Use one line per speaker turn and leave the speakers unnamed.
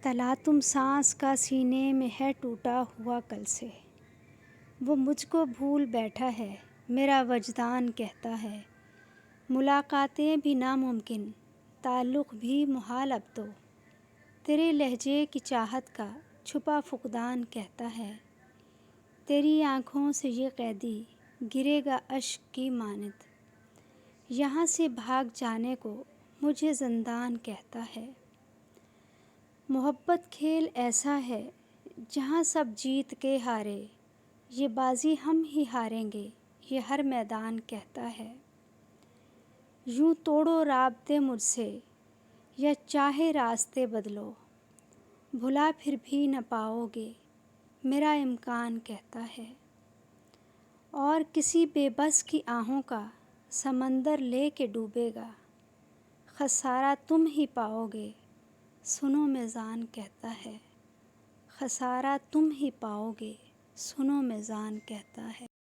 تلاطم سانس کا سینے میں ہے ٹوٹا ہوا کل سے، وہ مجھ کو بھول بیٹھا ہے میرا وجدان کہتا ہے، ملاقاتیں بھی ناممکن تعلق بھی محال اب تو، تیرے لہجے کی چاہت کا چھپا فقدان کہتا ہے، تیری آنکھوں سے یہ قیدی گرے گا اشک کی مانند، یہاں سے بھاگ جانے کو مجھے زندان کہتا ہے۔ محبت کھیل ایسا ہے جہاں سب جیت کے ہارے، یہ بازی ہم ہی ہاریں گے یہ ہر میدان کہتا ہے۔ یوں توڑو رابطے مجھ سے یا چاہے راستے بدلو، بھلا پھر بھی نہ پاؤ گے میرا امکان کہتا ہے، اور کسی بے بس کی آہوں کا سمندر لے کے ڈوبے گا، خسارہ تم ہی پاؤ گے سنو میزان کہتا ہے، خسارہ تم ہی پاؤ گے سنو میزان کہتا ہے۔